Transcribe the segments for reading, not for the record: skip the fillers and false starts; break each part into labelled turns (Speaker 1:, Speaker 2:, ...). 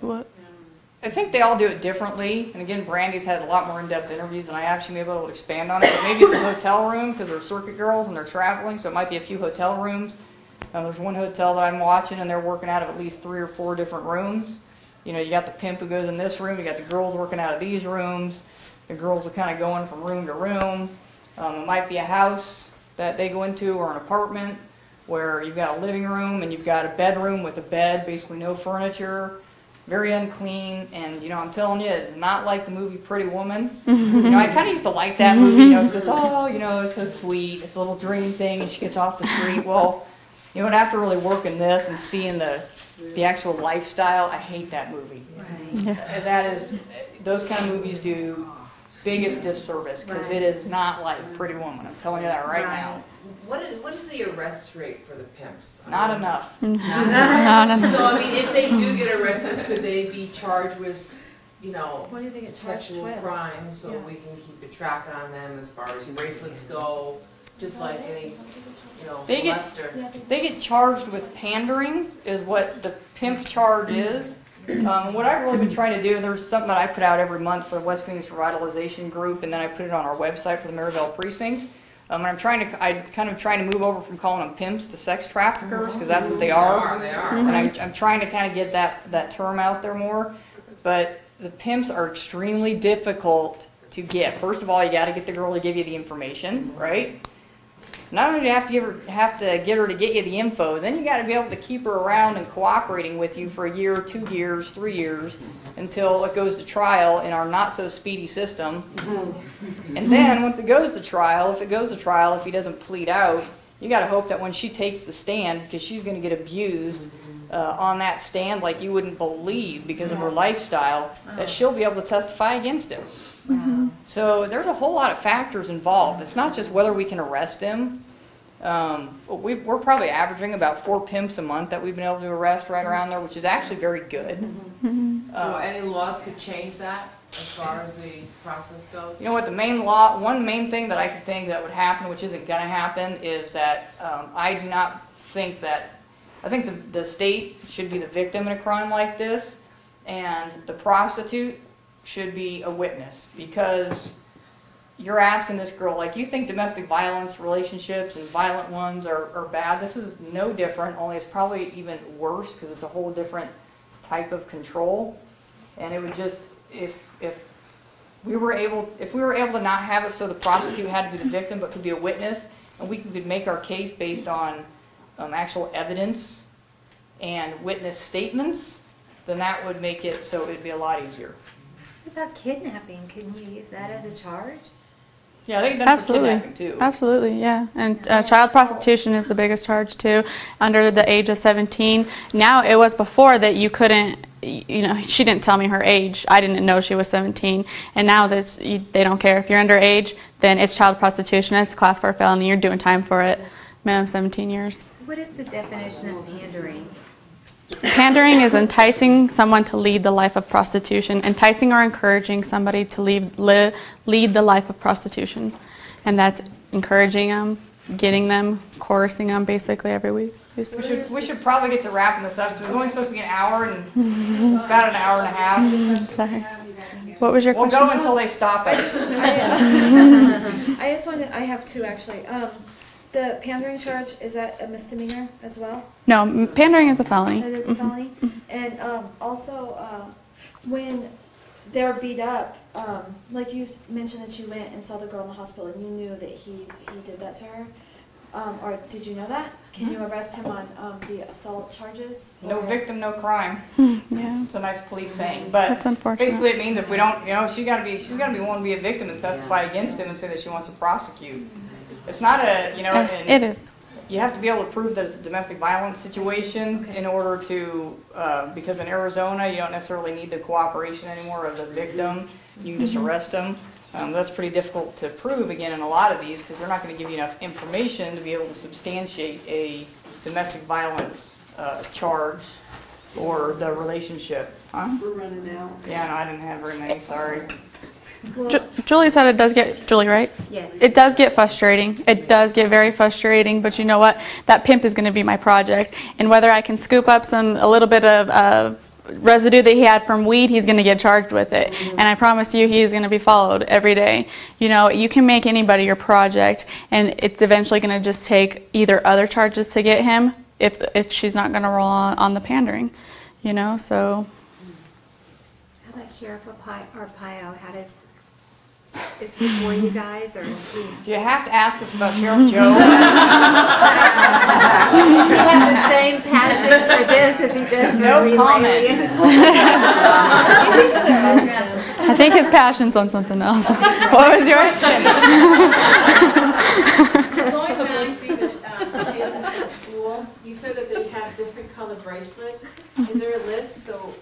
Speaker 1: What?
Speaker 2: I think they all do it differently. And again, Brandy's had a lot more in-depth interviews, and I actually may be able to expand on it. But maybe it's a hotel room because they're circuit girls and they're traveling, so it might be a few hotel rooms. There's one hotel that I'm watching, and they're working out of at least 3 or 4 different rooms. You know, you got the pimp who goes in this room, you got the girls working out of these rooms. The girls are kind of going from room to room. It might be a house that they go into or an apartment where you've got a living room and you've got a bedroom with a bed, basically no furniture, very unclean. And, you know, I'm telling you, it's not like the movie Pretty Woman. You know, I kind of used to like that movie, you know, because it's, oh, you know, it's so sweet. It's a little dream thing and she gets off the street. Well, you know, after really working this and seeing the actual lifestyle, I hate that movie.
Speaker 3: Right.
Speaker 2: That is, those kind of movies do biggest disservice because it is not like Pretty Woman. I'm telling you that right now.
Speaker 4: What is the arrest rate for the pimps?
Speaker 2: Not enough.
Speaker 1: Not enough.
Speaker 4: So I mean, if they do get arrested, could they be charged with, you know,
Speaker 3: What do they get charged
Speaker 4: sexual
Speaker 3: with?
Speaker 4: crimes so we can keep a track on them as far as bracelets go, just like any, you know,
Speaker 2: They get-
Speaker 4: molester?
Speaker 2: They get charged with pandering is what the pimp charge is. What I've really been trying to do, there's something that I put out every month for the West Phoenix Revitalization Group, and then I put it on our website for the Maryvale precinct. And I'm kind of trying to move over from calling them pimps to sex traffickers, because that's what they are.
Speaker 4: They are.
Speaker 2: And I'm trying to kind of get that term out there more. But the pimps are extremely difficult to get. First of all, you got to get the girl to give you the information, right? Not only do you have to get her to get you the info, then you got to be able to keep her around and cooperating with you for a year, 2 years, 3 years, until it goes to trial in our not so speedy system. And then once it goes to trial, if he doesn't plead out, you got to hope that when she takes the stand, because she's going to get abused on that stand like you wouldn't believe because of her lifestyle, that she'll be able to testify against him. So there's a whole lot of factors involved. It's not just whether we can arrest him. We're probably averaging about 4 pimps a month that we've been able to arrest right around there, which is actually very good.
Speaker 4: So any laws could change that as far as the process goes?
Speaker 2: You know what, one main thing that I could think that would happen, which isn't going to happen, is that I do not think that, I think the state should be the victim in a crime like this, and the prostitute should be a witness, because you're asking this girl, like, you think domestic violence relationships and violent ones are bad. This is no different, only it's probably even worse because it's a whole different type of control. And it would just, if we were able to not have it so the prostitute had to be the victim but could be a witness, and we could make our case based on actual evidence and witness statements, then that would make it so it'd be a lot easier.
Speaker 5: What about kidnapping? Can you use that as a charge?
Speaker 2: Yeah, they've done for kidnapping too.
Speaker 1: Absolutely, yeah. And child prostitution is the biggest charge too, under the age of 17. Now, it was before that you couldn't, you know, she didn't tell me her age. I didn't know she was 17. And now that they don't care. If you're underage, then it's child prostitution. It's a class 4 felony. You're doing time for it. Minimum 17 years.
Speaker 5: What is the definition of pandering?
Speaker 1: Pandering is enticing someone to lead the life of prostitution, enticing or encouraging somebody to lead the life of prostitution. And that's encouraging them, getting them, coercing them basically every week.
Speaker 2: We should probably get to wrapping this up. So it's only supposed to be an hour, and it's about an hour and a half.
Speaker 1: Sorry. What was your question?
Speaker 2: We'll go until they stop us.
Speaker 3: I just wanted, I have 2 actually. The pandering charge, is that a misdemeanor as well?
Speaker 1: No, pandering is a felony.
Speaker 3: That is a felony? And also, when they're beat up, like you mentioned that you went and saw the girl in the hospital and you knew that he did that to her, or did you know that? Can you arrest him on the assault charges?
Speaker 2: No victim, no crime.
Speaker 1: Yeah.
Speaker 2: It's a nice police saying, but
Speaker 1: That's unfortunate.
Speaker 2: basically it means if we don't, you know, she's got to be willing to be a victim and testify against him and say that she wants to prosecute. It's not a, you know,
Speaker 1: It is.
Speaker 2: You have to be able to prove that it's a domestic violence situation in order to, because in Arizona you don't necessarily need the cooperation anymore of the victim. You can just arrest them. That's pretty difficult to prove, again, in a lot of these, because they're not going to give you enough information to be able to substantiate a domestic violence charge or the relationship. Huh?
Speaker 6: We're running out.
Speaker 2: Yeah, no, I didn't have very many, sorry.
Speaker 1: Julie said it does get, Julie, right?
Speaker 5: Yes.
Speaker 1: It does get frustrating. It does get very frustrating, but you know what? That pimp is going to be my project. And whether I can scoop up a little bit of residue that he had from weed, he's going to get charged with it. And I promise you, he's going to be followed every day. You know, you can make anybody your project, and it's eventually going to just take either other charges to get him if she's not going to roll on the pandering, you know, so.
Speaker 5: How about Sheriff Arpaio? Is he for you guys, or is he?
Speaker 2: Do you have to ask us about Sheriff Joe?
Speaker 5: Does he have the same passion for this as he does for
Speaker 2: No comment.
Speaker 1: I think his passion's on something else. What was yours?
Speaker 6: Going back to the kids in the school, you said that they have different colored bracelets. Is there a list? So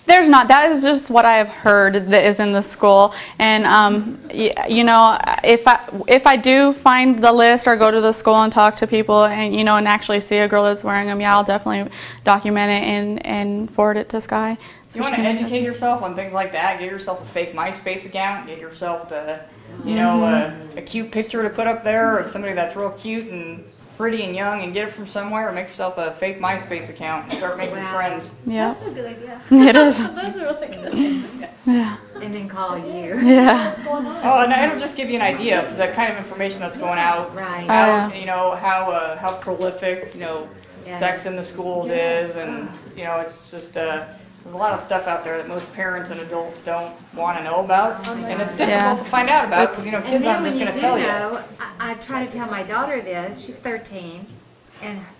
Speaker 1: There's not. That is just what I have heard that is in the school. And you know, if I do find the list or go to the school and talk to people and you know and actually see a girl that's wearing them, yeah, I'll definitely document it and forward it to Sky.
Speaker 2: Do you want to educate yourself on things like that? Get yourself a fake MySpace account. Get yourself a cute picture to put up there of somebody that's real cute and pretty and young, and get it from somewhere, or make yourself a fake MySpace account and start making friends.
Speaker 1: Yeah,
Speaker 3: That's a good idea.
Speaker 1: it is.
Speaker 3: Those are really good.
Speaker 1: Yeah.
Speaker 5: And then call you.
Speaker 1: Yeah.
Speaker 3: What's going on?
Speaker 2: Oh, and it'll just give you an idea of the kind of information that's going out.
Speaker 5: Right.
Speaker 2: How, you know, how prolific, you know,
Speaker 5: Yeah.
Speaker 2: sex in the schools is, and you know, it's just there's a lot of stuff out there that most parents and adults don't want to know about, and it's difficult to find out about because you know
Speaker 5: And
Speaker 2: kids
Speaker 5: then
Speaker 2: aren't
Speaker 5: when
Speaker 2: just
Speaker 5: you
Speaker 2: going
Speaker 5: do
Speaker 2: to tell you.
Speaker 5: know, I try to tell my daughter this. She's 13,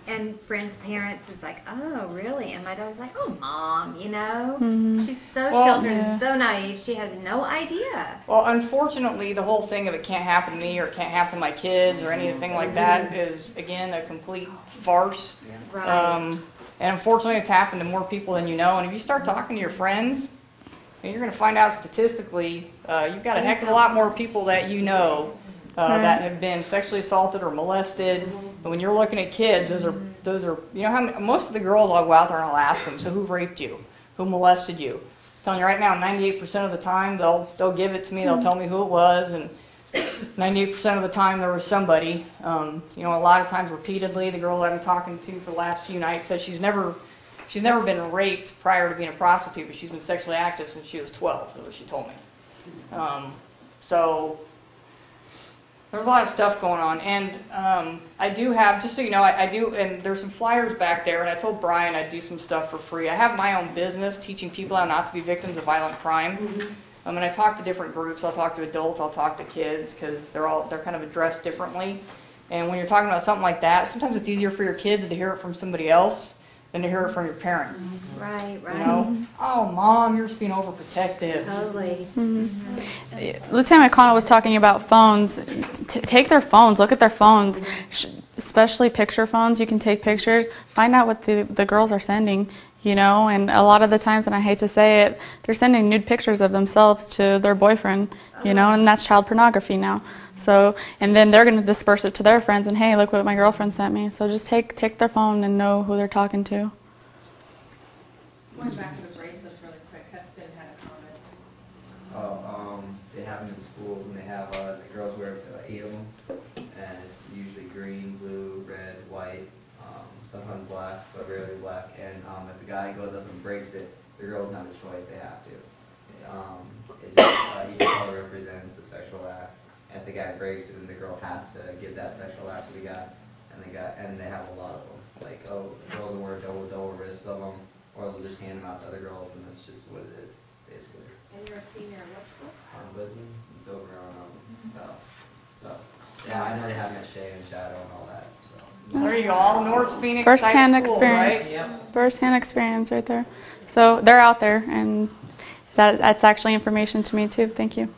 Speaker 5: and friends' parents is like, oh, really? And my daughter's like, oh, Mom, you know, she's so
Speaker 2: Well,
Speaker 5: sheltered and so naive. She has no idea.
Speaker 2: Well, unfortunately, the whole thing of it can't happen to me or it can't happen to my kids or anything like that is again a complete farce.
Speaker 5: Right.
Speaker 2: And unfortunately, it's happened to more people than you know. And if you start talking to your friends, you're going to find out statistically, you've got a heck of a lot more people that you know that have been sexually assaulted or molested. And when you're looking at kids, those are you know how most of the girls I'll go out there and I'll ask them, so who raped you, who molested you? I'm telling you right now, 98% of the time they'll give it to me. They'll tell me who it was, and 98% of the time there was somebody. You know, a lot of times repeatedly. The girl that I'm talking to for the last few nights says she's never been raped prior to being a prostitute, but she's been sexually active since she was 12. That's what she told me. So there's a lot of stuff going on, and I do have, just so you know, I do, and there's some flyers back there, and I told Brian I'd do some stuff for free. I have my own business teaching people how not to be victims of violent crime. And I talk to different groups. I'll talk to adults, I'll talk to kids, because they're kind of addressed differently. And when you're talking about something like that, sometimes it's easier for your kids to hear it from somebody else than to hear it from your parent.
Speaker 5: Right, right.
Speaker 2: You know, oh, Mom, you're just being overprotective.
Speaker 5: Totally.
Speaker 1: Lieutenant McConnell was talking about phones. Take their phones. Look at their phones, especially picture phones. You can take pictures. Find out what the girls are sending. You know, and a lot of the times, and I hate to say it, they're sending nude pictures of themselves to their boyfriend, you know, and that's child pornography now. So, and then they're going to disperse it to their friends, and hey, look what my girlfriend sent me. So just take their phone and know who they're talking to.
Speaker 6: going back to the bracelets really quick, Heston had a comment.
Speaker 7: They have them in schools, and they have the girls wear 8 of them, and it's usually green, blue, red, white, sometimes black, but rarely black. And if a guy goes up and breaks it, the girls have a choice; they have to. Each color represents a sexual act, and if the guy breaks it, then the girl has to give that sexual act to the guy. And they have a lot of them. Like, girls will wear double wrists of them, or they'll just hand them out to other girls, and that's just what it is, basically.
Speaker 6: And you're a senior at what school?
Speaker 7: Bosom, and so over on Bell. So, yeah, I know they have Shea and Shadow and all that. So.
Speaker 2: There you go, all North Phoenix
Speaker 1: First-hand
Speaker 2: type school,
Speaker 1: experience.
Speaker 2: right?
Speaker 4: Yep.
Speaker 1: First-hand experience right there. So they're out there, and that's actually information to me too. Thank you.